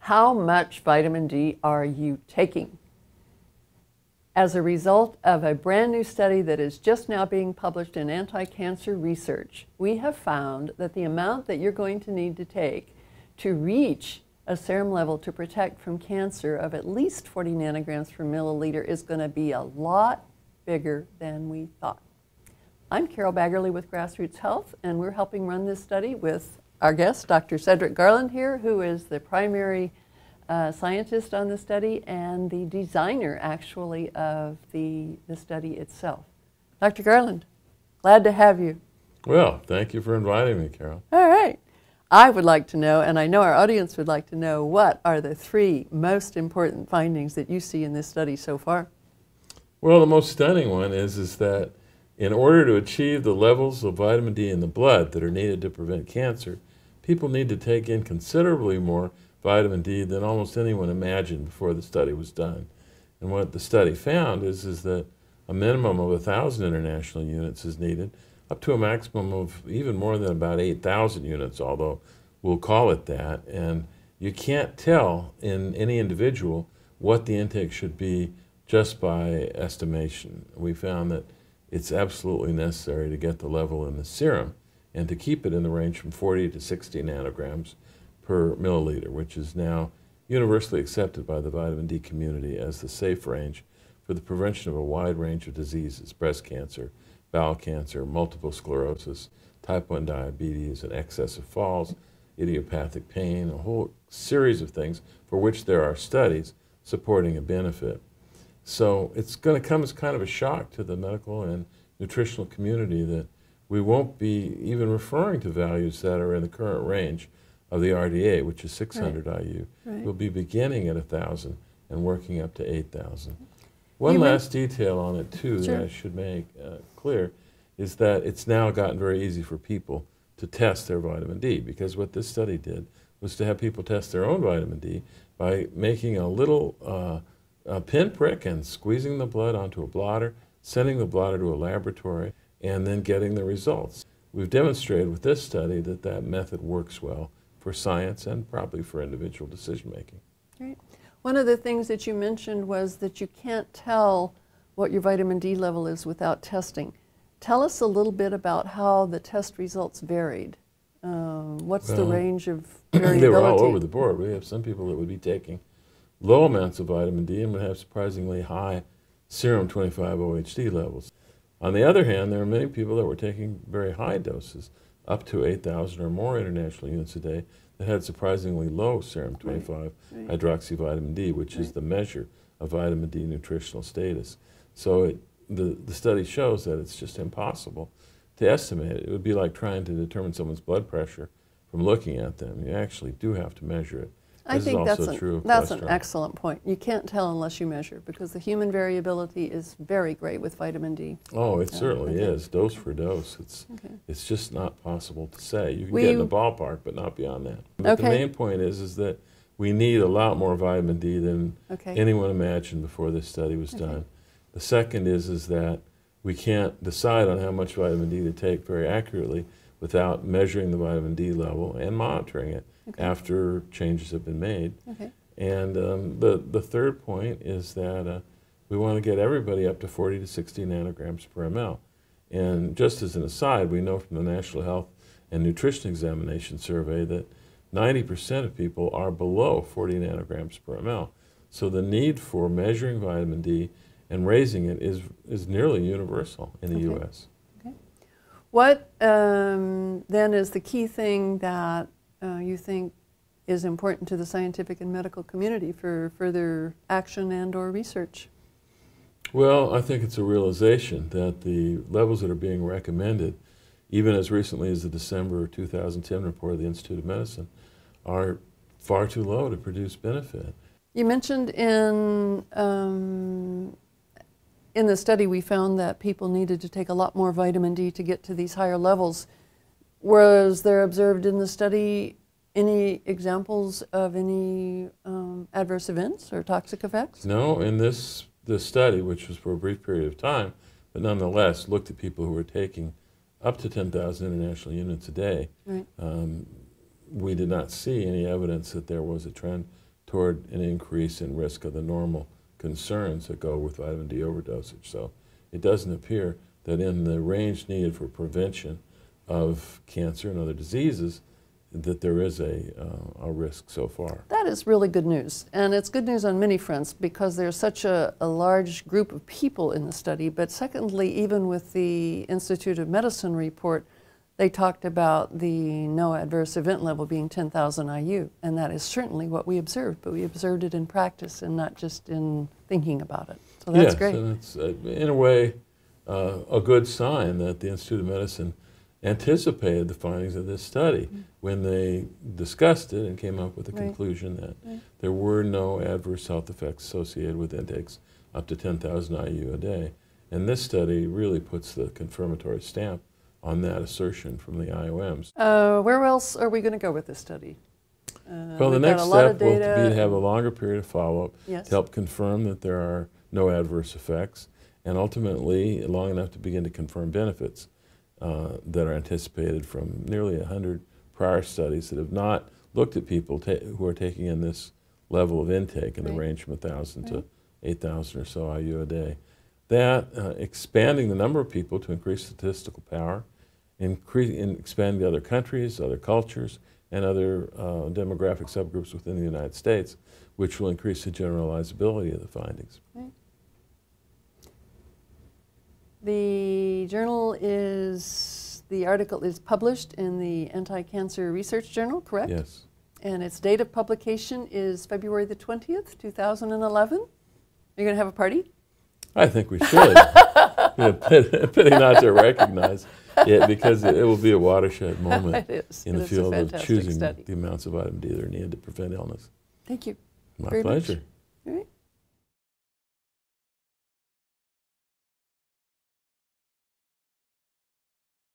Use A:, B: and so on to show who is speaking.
A: How much vitamin D are you taking? As a result of a brand new study that is just now being published in Anti-Cancer Research, we have found that the amount that you're going to need to take to reach a serum level to protect from cancer of at least 40 nanograms per milliliter is going to be a lot bigger than we thought. I'm Carol Baggerly with Grassroots Health, and we're helping run this study with our guest, Dr. Cedric Garland here, who is the primary scientist on the study and the designer, actually, of the study itself. Dr. Garland, glad to have you.
B: Well, thank you for inviting me, Carol.
A: All right. I would like to know, and I know our audience would like to know, what are the three most important findings that you see in this study so far?
B: Well, the most stunning one is that in order to achieve the levels of vitamin D in the blood that are needed to prevent cancer, people need to take in considerably more vitamin D than almost anyone imagined before the study was done. And what the study found is that a minimum of 1,000 international units is needed, up to a maximum of even more than about 8,000 units, although we'll call it that. And you can't tell in any individual what the intake should be just by estimation. We found that it's absolutely necessary to get the level in the serum and to keep it in the range from 40 to 60 nanograms per milliliter, which is now universally accepted by the vitamin D community as the safe range for the prevention of a wide range of diseases: breast cancer, bowel cancer, multiple sclerosis, type 1 diabetes, and excessive falls, idiopathic pain, a whole series of things for which there are studies supporting a benefit. So it's going to come as kind of a shock to the medical and nutritional community that we won't be even referring to values that are in the current range of the RDA, which is 600 IU. Right. We'll be beginning at 1,000 and working up to 8,000. One last detail on it, too, that I should make clear is that it's now gotten very easy for people to test their vitamin D, because what this study did was to have people test their own vitamin D by making a little pinprick and squeezing the blood onto a blotter, sending the blotter to a laboratory, and then getting the results. We've demonstrated with this study that that method works well for science and probably for individual decision-making.
A: Right. One of the things that you mentioned was that you can't tell what your vitamin D level is without testing. Tell us a little bit about how the test results varied. What's the range of variability?
B: They were all over the board. We have some people that would be taking low amounts of vitamin D and would have surprisingly high serum 25-OHD levels. On the other hand, there are many people that were taking very high doses, up to 8,000 or more international units a day, that had surprisingly low serum 25-hydroxyvitamin D, which is the measure of vitamin D nutritional status. So the study shows that it's just impossible to estimate it. It would be like trying to determine someone's blood pressure from looking at them. You actually do have to measure it.
A: I think that's an excellent point. You can't tell unless you measure, because the human variability is very great with vitamin D.
B: Oh, it certainly is, dose for dose. It's just not possible to say. You can get in the ballpark, but not beyond that. But the main point is that we need a lot more vitamin D than anyone imagined before this study was done. The second is that we can't decide on how much vitamin D to take very accurately without measuring the vitamin D level and monitoring it after changes have been made. And the third point is that we want to get everybody up to 40 to 60 nanograms per ml. And just as an aside, we know from the National Health and Nutrition Examination Survey that 90% of people are below 40 nanograms per ml. So the need for measuring vitamin D and raising it is nearly universal in the U.S.
A: What then is the key thing that you think is important to the scientific and medical community for further action and or research?
B: Well, I think it's a realization that the levels that are being recommended, even as recently as the December 2010 report of the Institute of Medicine, are far too low to produce benefit.
A: You mentioned in the study we found that people needed to take a lot more vitamin D to get to these higher levels. Was there observed in the study any examples of any adverse events or toxic effects?
B: No, in this study, which was for a brief period of time, but nonetheless looked at people who were taking up to 10,000 international units a day. We did not see any evidence that there was a trend toward an increase in risk of the normal concerns that go with vitamin D overdosage. So it doesn't appear that in the range needed for prevention of cancer and other diseases that there is a risk so far.
A: That is really good news. And it's good news on many fronts because there's such a large group of people in the study. But secondly, even with the Institute of Medicine report, they talked about the no adverse event level being 10,000 IU. And that is certainly what we observed. But we observed it in practice and not just in thinking about it. So that's great.
B: And it's, in a way, a good sign that the Institute of Medicine anticipated the findings of this study when they discussed it and came up with the conclusion that there were no adverse health effects associated with intakes up to 10,000 IU a day. And this study really puts the confirmatory stamp on that assertion from the IOMs.
A: Where else are we going to go with this study?
B: Well, the next step will be to have a longer period of follow-up to help confirm that there are no adverse effects, and ultimately long enough to begin to confirm benefits that are anticipated from nearly 100 prior studies that have not looked at people who are taking in this level of intake in the range from 1,000 to 8,000 or so IU a day. That expanding the number of people to increase statistical power, expanding to other countries, other cultures, and other demographic subgroups within the United States, which will increase the generalizability of the findings.
A: The article is published in the Anti-Cancer Research Journal, correct?
B: Yes.
A: And its date of publication is February the 20th, 2011. Are you going to have a party?
B: I think we should. Pity not to recognize it because it will be a watershed moment in the field of choosing the amounts of vitamin D that are needed to prevent illness.
A: Thank you.
B: My pleasure.
A: All right.